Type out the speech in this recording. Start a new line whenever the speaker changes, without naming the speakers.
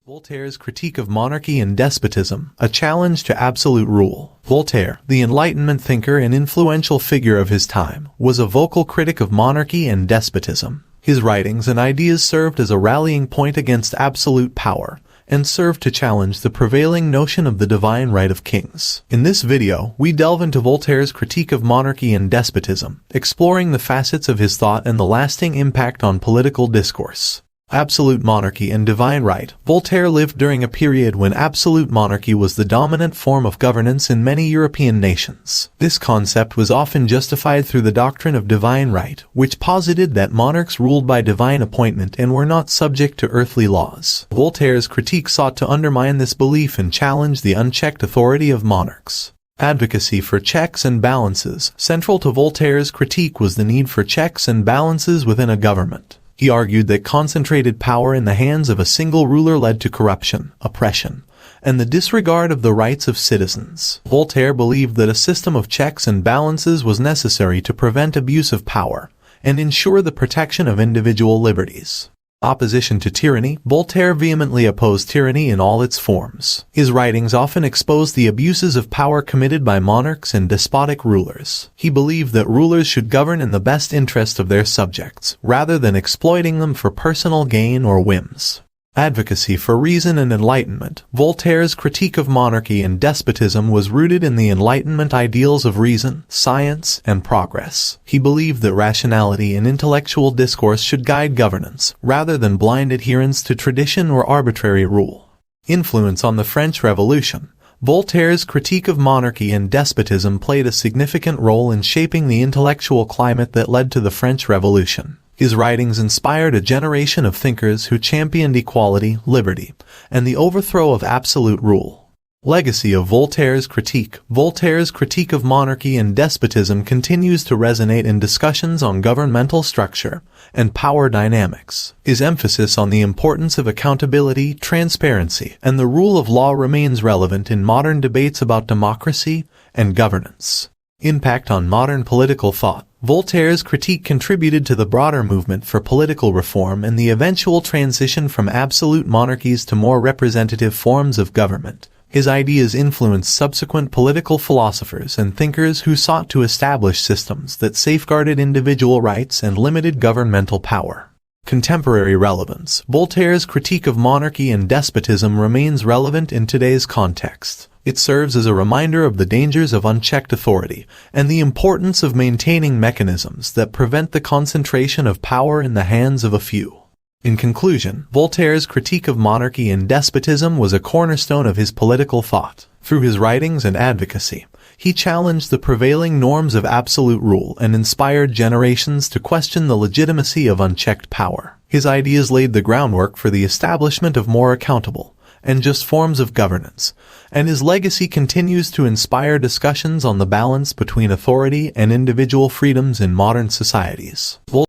Voltaire's Critique of Monarchy and Despotism, a challenge to absolute rule. Voltaire, the Enlightenment thinker and influential figure of his time, was a vocal critic of monarchy and despotism. His writings and ideas served as a rallying point against absolute power, and served to challenge the prevailing notion of the divine right of kings. In this video, we delve into Voltaire's critique of monarchy and despotism, exploring the facets of his thought and the lasting impact on political discourse. Absolute monarchy and divine right. Voltaire lived during a period when absolute monarchy was the dominant form of governance in many European nations. This concept was often justified through the doctrine of divine right, which posited that monarchs ruled by divine appointment and were not subject to earthly laws. Voltaire's critique sought to undermine this belief and challenge the unchecked authority of monarchs. Advocacy for checks and balances. Central to Voltaire's critique was the need for checks and balances within a government. He argued that concentrated power in the hands of a single ruler led to corruption, oppression, and the disregard of the rights of citizens. Voltaire believed that a system of checks and balances was necessary to prevent abuse of power and ensure the protection of individual liberties. Opposition to tyranny. Voltaire vehemently opposed tyranny in all its forms. His writings often exposed the abuses of power committed by monarchs and despotic rulers. He believed that rulers should govern in the best interest of their subjects, rather than exploiting them for personal gain or whims. Advocacy for reason and enlightenment. Voltaire's critique of monarchy and despotism was rooted in the Enlightenment ideals of reason, science, and progress. He believed that rationality and intellectual discourse should guide governance, rather than blind adherence to tradition or arbitrary rule. Influence on the French Revolution. Voltaire's critique of monarchy and despotism played a significant role in shaping the intellectual climate that led to the French Revolution. His writings inspired a generation of thinkers who championed equality, liberty, and the overthrow of absolute rule. Legacy of Voltaire's critique. Voltaire's critique of monarchy and despotism continues to resonate in discussions on governmental structure and power dynamics. His emphasis on the importance of accountability, transparency, and the rule of law remains relevant in modern debates about democracy and governance. Impact on modern political thought. Voltaire's critique contributed to the broader movement for political reform and the eventual transition from absolute monarchies to more representative forms of government. His ideas influenced subsequent political philosophers and thinkers who sought to establish systems that safeguarded individual rights and limited governmental power. Contemporary relevance. Voltaire's critique of monarchy and despotism remains relevant in today's context. It serves as a reminder of the dangers of unchecked authority and the importance of maintaining mechanisms that prevent the concentration of power in the hands of a few. In conclusion, Voltaire's critique of monarchy and despotism was a cornerstone of his political thought. Through his writings and advocacy, he challenged the prevailing norms of absolute rule and inspired generations to question the legitimacy of unchecked power. His ideas laid the groundwork for the establishment of more accountable and just forms of governance, and his legacy continues to inspire discussions on the balance between authority and individual freedoms in modern societies.